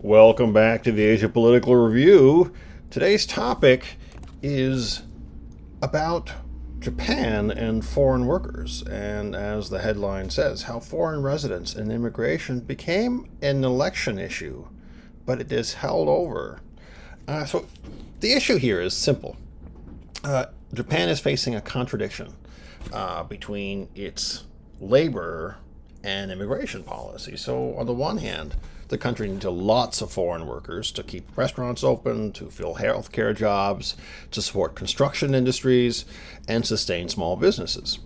Welcome back to the Asia Political Review. Today's topic is about Japan and foreign workers, and as the headline says, how foreign residents and immigration became an election issue, but it is held over. So the issue here is simple. Japan is facing a contradiction between its labor and immigration policy. So on the one hand, the country needs lots of foreign workers to keep restaurants open, to fill healthcare jobs, to support construction industries, and sustain small businesses.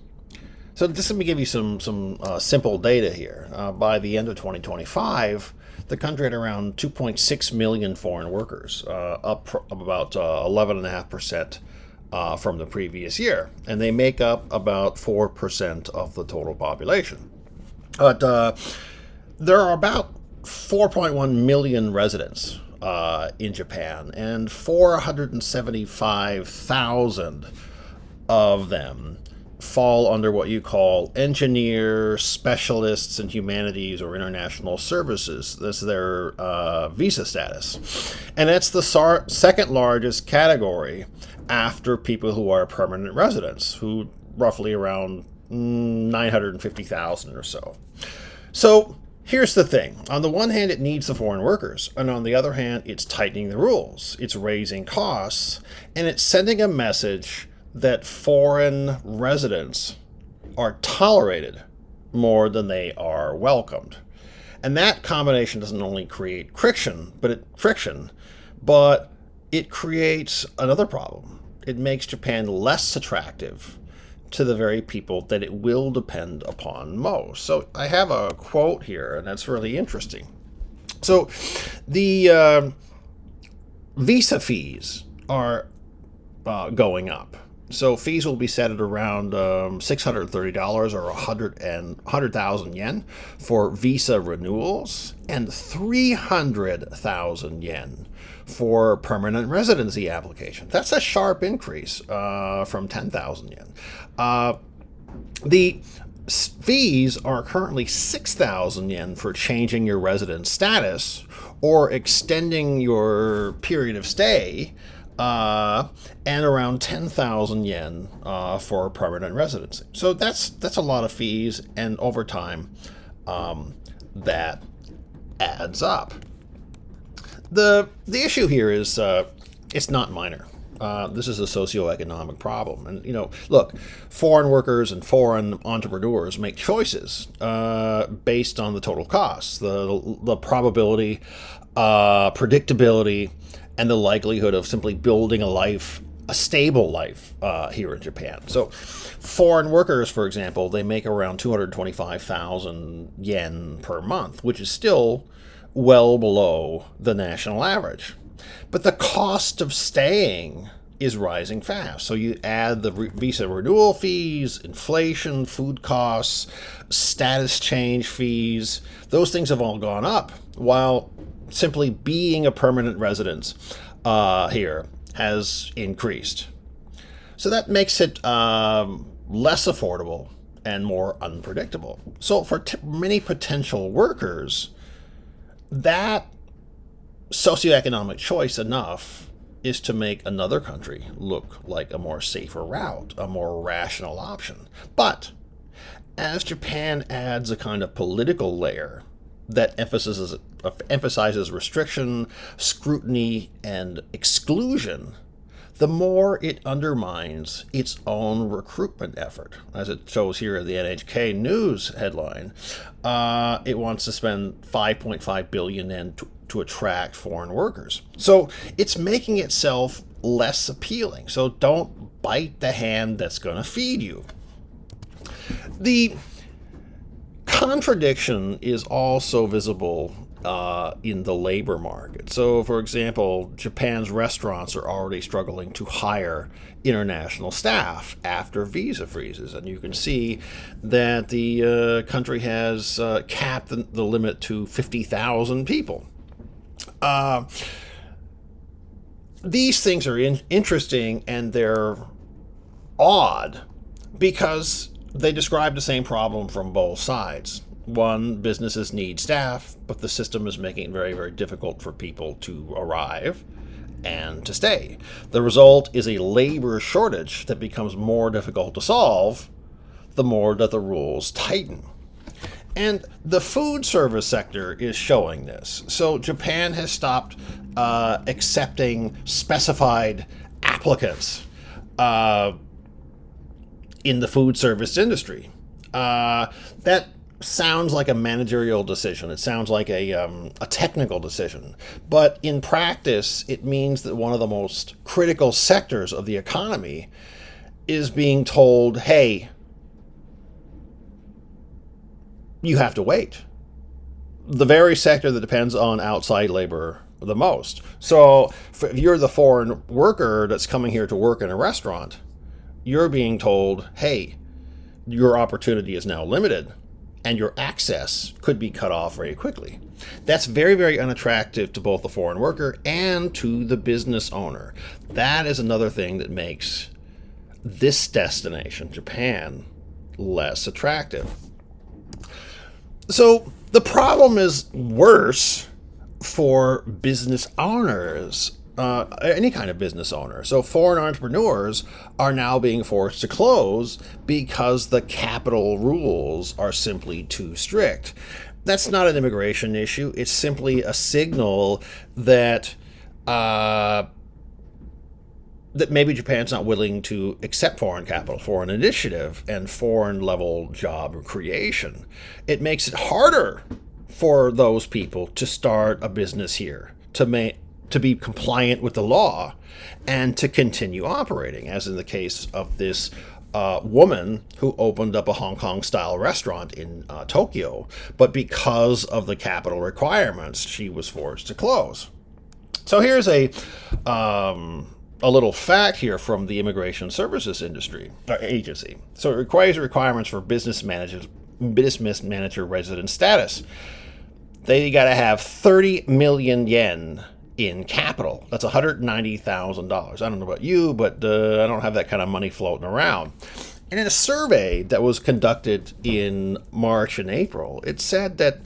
So just let me give you some simple data here. By the end of 2025, the country had around 2.6 million foreign workers, up about 11.5% from the previous year, and they make up about 4% of the total population. But there are about 4.1 million residents in Japan, and 475,000 of them fall under what you call engineer, specialists in humanities, or international services. That's their visa status. And that's the second largest category after people who are permanent residents, who roughly around 950,000 or so. So here's the thing. On the one hand, it needs the foreign workers, and on the other hand, it's tightening the rules, it's raising costs, and it's sending a message that foreign residents are tolerated more than they are welcomed. And that combination doesn't only create friction, but it creates another problem. It makes Japan less attractive to the very people that it will depend upon most. So I have a quote here, and that's really interesting. So the visa fees are going up. So fees will be set at around $630 or 100,000 yen for visa renewals, and 300,000 yen for permanent residency application. That's a sharp increase from 10,000 yen. The fees are currently 6,000 yen for changing your residence status or extending your period of stay, and around 10,000 yen for permanent residency. So that's a lot of fees, and over time, that adds up. The issue here is it's not minor. This is a socioeconomic problem. And, look, foreign workers and foreign entrepreneurs make choices based on the total costs, the probability, predictability, and the likelihood of simply building a stable life here in Japan. So foreign workers, for example, they make around 225,000 yen per month, which is still well below the national average. But the cost of staying is rising fast. So you add the visa renewal fees, inflation, food costs, status change fees. Those things have all gone up, while simply being a permanent resident here has increased. So that makes it less affordable and more unpredictable. So for many potential workers, that socioeconomic choice enough is to make another country look like a more safer route, a more rational option. But as Japan adds a kind of political layer that emphasizes restriction, scrutiny, and exclusion, the more it undermines its own recruitment effort. As it shows here in the NHK News headline, it wants to spend 5.5 billion yen to attract foreign workers. So it's making itself less appealing. So don't bite the hand that's going to feed you. The contradiction is also visible in the labor market. So, for example, Japan's restaurants are already struggling to hire international staff after visa freezes, and you can see that the country has capped the limit to 50,000 people. These things are interesting, and they're odd because they describe the same problem from both sides. One, businesses need staff, but the system is making it very, very difficult for people to arrive and to stay. The result is a labor shortage that becomes more difficult to solve the more that the rules tighten. And the food service sector is showing this. So Japan has stopped accepting specified applicants in the food service industry. That sounds like a managerial decision. It sounds like a technical decision. But in practice, it means that one of the most critical sectors of the economy is being told, hey, you have to wait. The very sector that depends on outside labor the most. So if you're the foreign worker that's coming here to work in a restaurant, you're being told, hey, your opportunity is now limited and your access could be cut off very quickly. That's very, very unattractive to both the foreign worker and to the business owner. That is another thing that makes this destination, Japan, less attractive. So the problem is worse for business owners, any kind of business owner. So foreign entrepreneurs are now being forced to close because the capital rules are simply too strict. That's not an immigration issue. It's simply a signal that that maybe Japan's not willing to accept foreign capital, foreign initiative, and foreign level job creation. It makes it harder for those people to start a business here, to be compliant with the law, and to continue operating, as in the case of this woman who opened up a Hong Kong-style restaurant in Tokyo, but because of the capital requirements, she was forced to close. So here's a little fact here from the Immigration Services Agency. So it requires requirements for business manager resident status. They got to have 30 million yen in capital. That's $190,000. I don't know about you, but I don't have that kind of money floating around. And in a survey that was conducted in March and April, it said that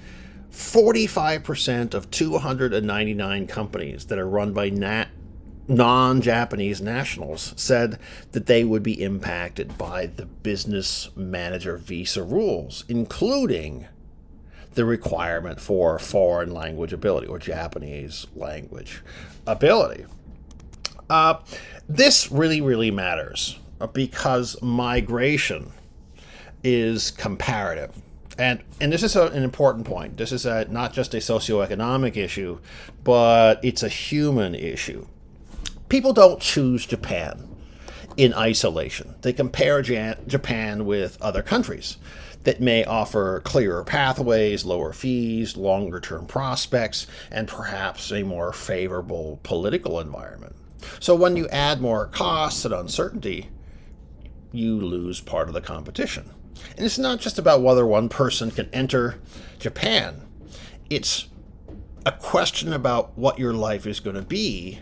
45% of 299 companies that are run by non-Japanese nationals said that they would be impacted by the business manager visa rules, including the requirement for foreign language ability or Japanese language ability. This really, really matters because migration is comparative. And this is an important point. This is not just a socioeconomic issue, but it's a human issue. People don't choose Japan in isolation. They compare Japan with other countries that may offer clearer pathways, lower fees, longer-term prospects, and perhaps a more favorable political environment. So when you add more costs and uncertainty, you lose part of the competition. And it's not just about whether one person can enter Japan. It's a question about what your life is going to be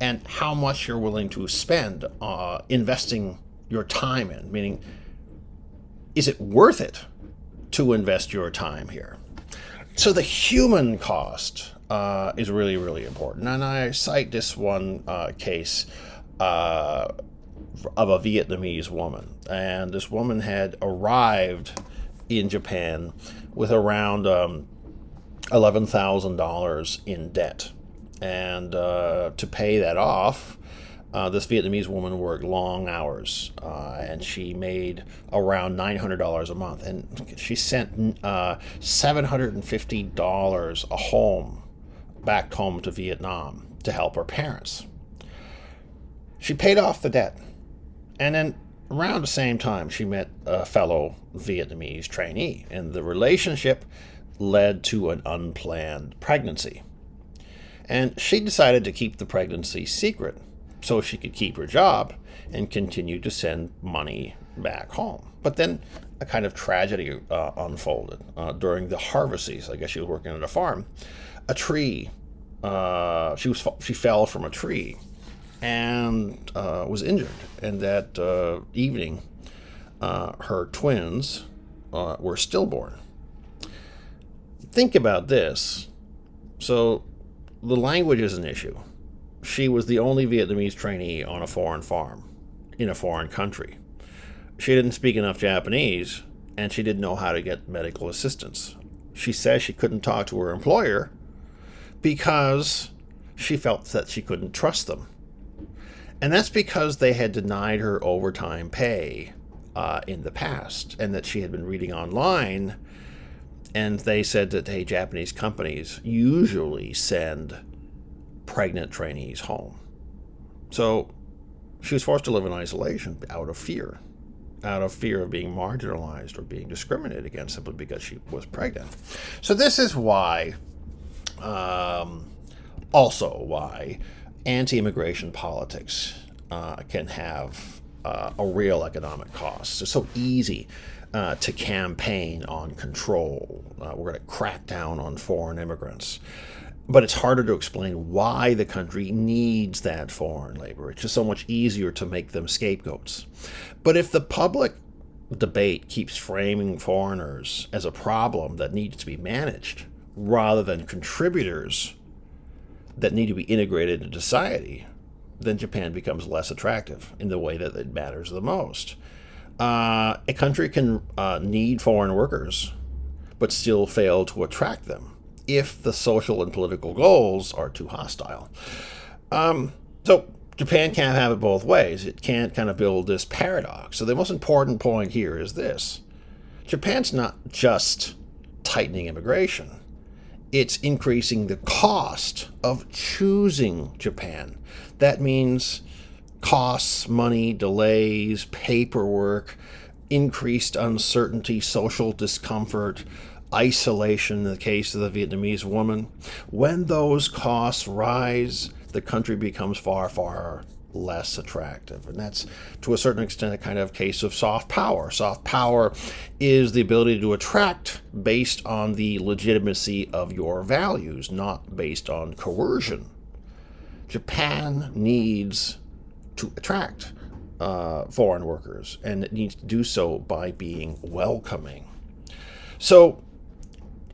and how much you're willing to spend investing your time in, meaning, is it worth it to invest your time here? So the human cost is really, really important. And I cite this one case of a Vietnamese woman. And this woman had arrived in Japan with around $11,000 in debt. And to pay that off, this Vietnamese woman worked long hours, and she made around $900 a month. And she sent $750 back home to Vietnam to help her parents. She paid off the debt. And then around the same time, she met a fellow Vietnamese trainee. And the relationship led to an unplanned pregnancy. And she decided to keep the pregnancy secret so she could keep her job and continue to send money back home. But then a kind of tragedy unfolded during the harvest season. I guess she was working on a farm. A tree, she fell from a tree and was injured. And that evening, her twins were stillborn. think about this. So the language is an issue. She was the only Vietnamese trainee on a foreign farm in a foreign country. She didn't speak enough Japanese, and she didn't know how to get medical assistance. She says she couldn't talk to her employer because she felt that she couldn't trust them. And that's because they had denied her overtime pay in the past, and that she had been reading online, and they said that, hey, Japanese companies usually send pregnant trainees home. So she was forced to live in isolation out of fear of being marginalized or being discriminated against simply because she was pregnant. So this is why, also why anti-immigration politics can have a real economic cost. It's so easy to campaign on control. We're going to crack down on foreign immigrants. But it's harder to explain why the country needs that foreign labor. It's just so much easier to make them scapegoats. But if the public debate keeps framing foreigners as a problem that needs to be managed rather than contributors that need to be integrated into society, then Japan becomes less attractive in the way that it matters the most. A country can need foreign workers, but still fail to attract them if the social and political goals are too hostile. So Japan can't have it both ways. It can't kind of build this paradox. So the most important point here is this. Japan's not just tightening immigration. It's increasing the cost of choosing Japan. That means costs, money, delays, paperwork, increased uncertainty, social discomfort, isolation in the case of the Vietnamese woman. When those costs rise, the country becomes far, far less attractive. And that's, to a certain extent, a kind of case of soft power. Soft power is the ability to attract based on the legitimacy of your values, not based on coercion. Japan needs to attract foreign workers, and it needs to do so by being welcoming. So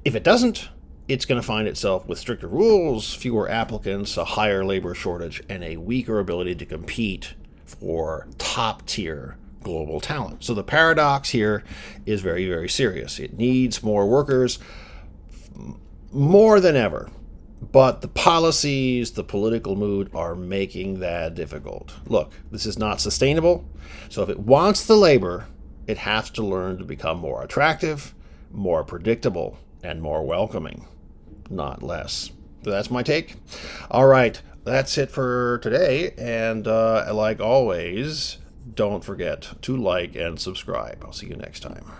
if it doesn't, it's going to find itself with stricter rules, fewer applicants, a higher labor shortage, and a weaker ability to compete for top-tier global talent. So the paradox here is very, very serious. It needs more workers more than ever. But the policies, the political mood are making that difficult. Look, this is not sustainable. So if it wants the labor, it has to learn to become more attractive, more predictable, and more welcoming, not less. So that's my take. All right, that's it for today. And like always, don't forget to like and subscribe. I'll see you next time.